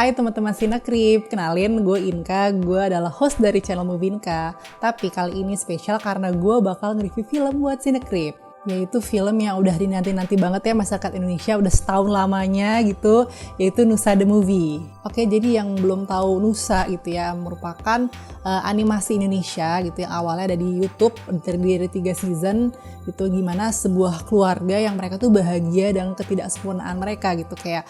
Hai teman-teman Sinekrip, kenalin gue Inka, gue adalah host dari channel Movie Inka. Tapi kali ini spesial karena gue bakal nge-review film buat Sinekrip. Yaitu film yang udah dinanti-nanti banget ya masyarakat Indonesia, udah setahun lamanya gitu, yaitu Nusa The Movie. Oke, jadi yang belum tahu Nusa gitu ya, merupakan animasi Indonesia gitu yang awalnya ada di YouTube, terdiri dari 3 season gitu, gimana sebuah keluarga yang mereka tuh bahagia dengan ketidaksempurnaan mereka gitu. Kayak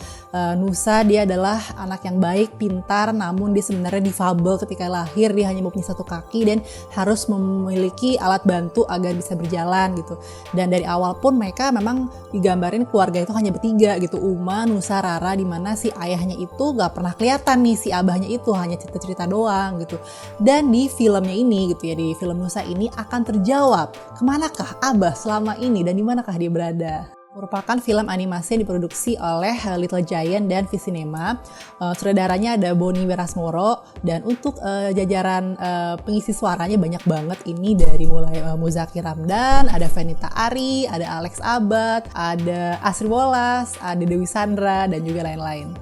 Nusa, dia adalah anak yang baik, pintar, namun dia sebenarnya difabel ketika lahir, dia hanya mempunyai 1 kaki dan harus memiliki alat bantu agar bisa berjalan gitu. Dan dari awal pun mereka memang digambarin keluarga itu hanya bertiga gitu, Uma, Nusa, Rara, dimana si ayahnya itu gak pernah kelihatan nih, si abahnya itu hanya cerita-cerita doang gitu. Dan di filmnya ini gitu ya, di film Nusa ini akan terjawab kemanakah abah selama ini dan dimanakah dia berada. Merupakan film animasi yang diproduksi oleh Little Giant dan Visinema. Sutradaranya ada Boni Werasmoro, dan untuk jajaran pengisi suaranya banyak banget ini, dari mulai Muzaki Ramdan, ada Fenita Ari, ada Alex Abad, ada Asri Wolas, ada Dewi Sandra, dan juga lain-lain.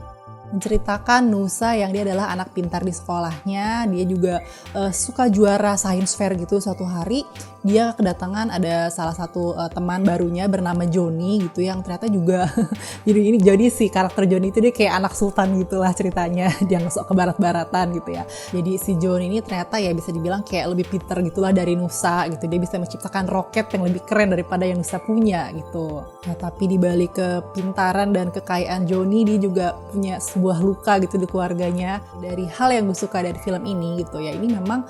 Menceritakan Nusa yang dia adalah anak pintar di sekolahnya, dia juga suka juara science fair gitu. Suatu hari dia kedatangan ada salah satu teman barunya bernama Joni gitu, yang ternyata juga jadi si karakter Joni itu dia kayak anak sultan gitulah ceritanya, yang sok ke barat-baratan gitu ya. Jadi si Joni ini ternyata ya bisa dibilang kayak lebih pintar gitulah dari Nusa gitu, dia bisa menciptakan roket yang lebih keren daripada yang Nusa punya gitu. Nah, tapi dibalik kepintaran dan kekayaan Joni, dia juga punya sebuah luka gitu di keluarganya. Dari hal yang gue suka dari film ini gitu ya, ini memang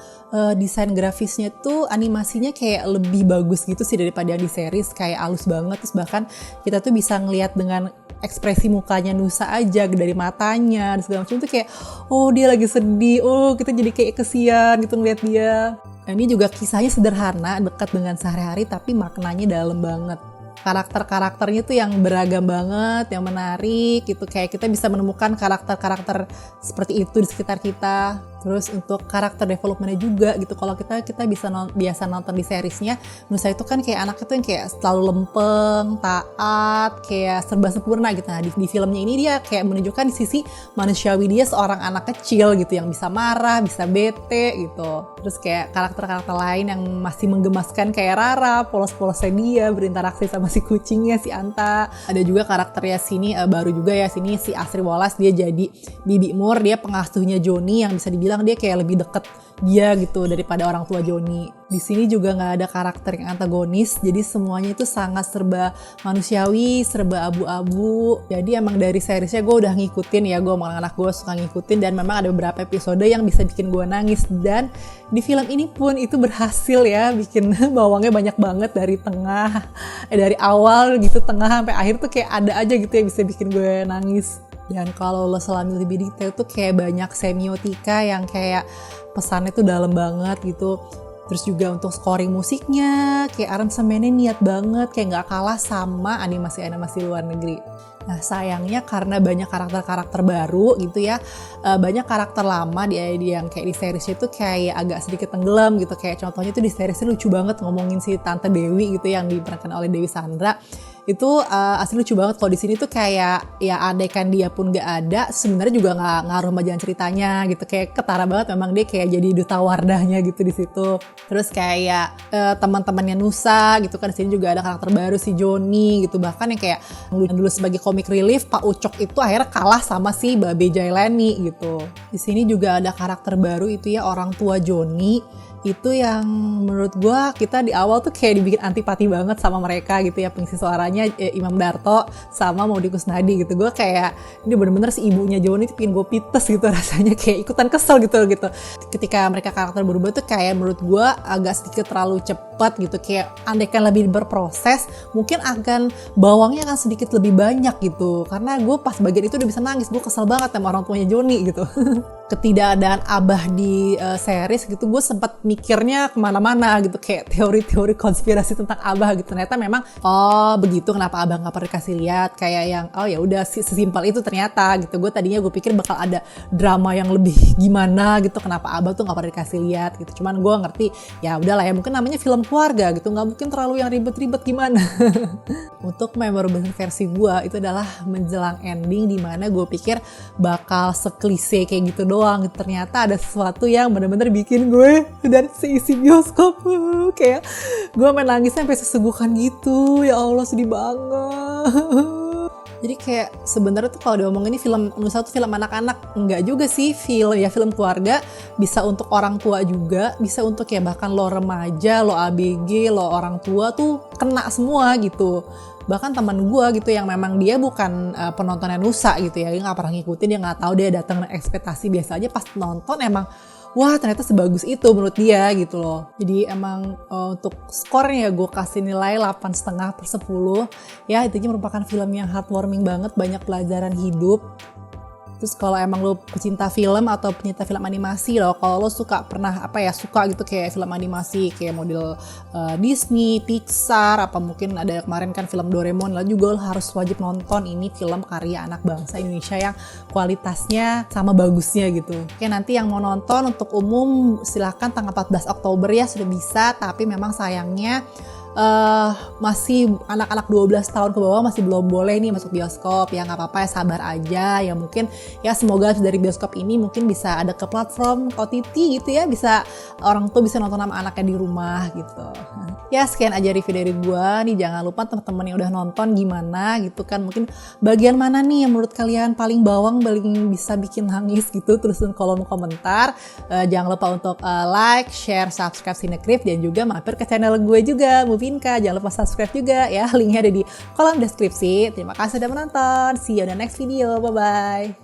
desain grafisnya tuh, animasinya kayak lebih bagus gitu sih daripada yang di series, kayak halus banget. Terus bahkan kita tuh bisa ngelihat dengan ekspresi mukanya Nusa aja, dari matanya dan segala macam tuh kayak, oh dia lagi sedih, oh kita jadi kayak kesian gitu ngeliat dia. Nah, ini juga kisahnya sederhana, dekat dengan sehari-hari, tapi maknanya dalam banget. Karakter-karakternya tuh yang beragam banget, yang menarik gitu, kayak kita bisa menemukan karakter-karakter seperti itu di sekitar kita. Terus untuk karakter development-nya juga gitu, kalau kita bisa biasa nonton di seriesnya, Nusa itu kan kayak anaknya tuh yang kayak selalu lempeng, taat, kayak serba sempurna gitu. Nah di filmnya ini dia kayak menunjukkan sisi manusiawi dia, seorang anak kecil gitu yang bisa marah, bisa bete gitu. Terus kayak karakter-karakter lain yang masih menggemaskan kayak Rara, polos-polosnya dia berinteraksi sama si kucingnya, si Anta. Ada juga karakternya sini baru juga ya, sini si Asri Wolas, dia jadi Bibi Mur, dia pengasuhnya Joni yang bisa dibilang dia kayak lebih deket dia gitu daripada orang tua Joni. Di sini juga nggak ada karakter yang antagonis, jadi semuanya itu sangat serba manusiawi, serba abu-abu. Jadi emang dari seriesnya gue udah ngikutin ya, gue sama anak gue suka ngikutin, dan memang ada beberapa episode yang bisa bikin gue nangis. Dan di film ini pun itu berhasil ya, bikin bawangnya banyak banget dari dari awal gitu, tengah sampai akhir tuh kayak ada aja gitu yang bisa bikin gue nangis. Dan kalau lo selami lebih detail tuh kayak banyak semiotika yang kayak pesannya tuh dalam banget gitu. Terus juga untuk scoring musiknya, kayak aransemennya niat banget, kayak gak kalah sama animasi-animasi luar negeri. Nah sayangnya karena banyak karakter-karakter baru gitu ya, banyak karakter lama yang kayak di series itu kayak agak sedikit tenggelam gitu. Kayak contohnya tuh di seriesnya lucu banget ngomongin si Tante Dewi gitu yang diperankan oleh Dewi Sandra. Itu asli lucu banget. Kalau di sini tuh kayak ya andaikan dia pun gak ada, sebenarnya juga nggak ngaruh sama jalan ceritanya gitu. Kayak ketara banget, memang dia kayak jadi duta wardahnya gitu di situ. Terus kayak teman-temannya Nusa gitu kan, di sini juga ada karakter baru si Joni gitu. Bahkan yang kayak dulu sebagai comic relief Pak Ucok itu akhirnya kalah sama si Babe Jailani gitu. Di sini juga ada karakter baru itu ya, orang tua Joni. Itu yang menurut gue kita di awal tuh kayak dibikin antipati banget sama mereka gitu ya, pengisi suaranya Imam Darto sama Maudy Kusnadi gitu. Gue kayak ini bener-bener si ibunya Joni tuh bikin gue pites gitu rasanya, kayak ikutan kesel gitu. Ketika mereka karakter berubah tuh kayak menurut gue agak sedikit terlalu cepat gitu, kayak andaikan lebih berproses mungkin akan bawangnya akan sedikit lebih banyak gitu. Karena gue pas bagian itu udah bisa nangis, gue kesel banget sama orang tuanya Joni gitu. ketidakadaan abah di series gitu, gue sempat mikirnya kemana-mana gitu, kayak teori-teori konspirasi tentang abah gitu. Ternyata memang oh begitu kenapa abah nggak pernah dikasih lihat, kayak yang oh ya udah sesimpel itu ternyata gitu. Gue pikir bakal ada drama yang lebih gimana gitu, kenapa abah tuh nggak pernah dikasih lihat gitu. Cuman gue ngerti ya udahlah ya, mungkin namanya film keluarga gitu, nggak mungkin terlalu yang ribet-ribet gimana. Untuk memorable versi gue itu adalah menjelang ending, dimana gue pikir bakal seklise kayak gitu doang. Ternyata ada sesuatu yang bener-bener bikin gue dan seisi bioskop kayak gue main nangis sampai sesegukan gitu. Ya Allah, sedih banget. Jadi kayak sebenarnya tuh kalau diomongin ini film Nusa tuh film anak-anak, enggak juga sih, film keluarga, bisa untuk orang tua juga, bisa untuk ya bahkan lo remaja, lo ABG, lo orang tua tuh kena semua gitu. Bahkan teman gue gitu yang memang dia bukan penontonnya Nusa gitu ya, dia nggak pernah ngikutin, dia nggak tahu, dia datang dengan ekspektasi biasa aja, pas nonton emang wah ternyata sebagus itu menurut dia gitu loh. Jadi emang untuk skornya gue kasih nilai 8,5/10 ya. Intinya merupakan film yang heartwarming banget, banyak pelajaran hidup. Terus kalau emang lo pecinta film atau pecinta film animasi loh, kalau lo suka suka gitu kayak film animasi kayak model Disney, Pixar, apa mungkin ada kemarin kan film Doraemon lah juga, lo harus wajib nonton. Ini film karya anak bangsa Indonesia yang kualitasnya sama bagusnya gitu. Oke, nanti yang mau nonton untuk umum silahkan tanggal 14 Oktober ya sudah bisa, tapi memang sayangnya masih anak-anak 12 tahun ke bawah masih belum boleh nih masuk bioskop. Ya nggak apa-apa ya, sabar aja ya, mungkin ya semoga dari bioskop ini mungkin bisa ada ke platform OTT gitu ya, bisa orang tua bisa nonton sama anaknya di rumah gitu. Ya sekian aja review dari gua nih. Jangan lupa teman-teman yang udah nonton gimana gitu kan, mungkin bagian mana nih yang menurut kalian paling bawang, paling bisa bikin nangis gitu, tulisin kolom komentar. Jangan lupa untuk like, share, subscribe Cinecrip, dan juga mampir ke channel gue juga Movinka. Jangan lupa subscribe juga ya, linknya ada di kolom deskripsi. Terima kasih sudah menonton, see you on the next video, bye bye.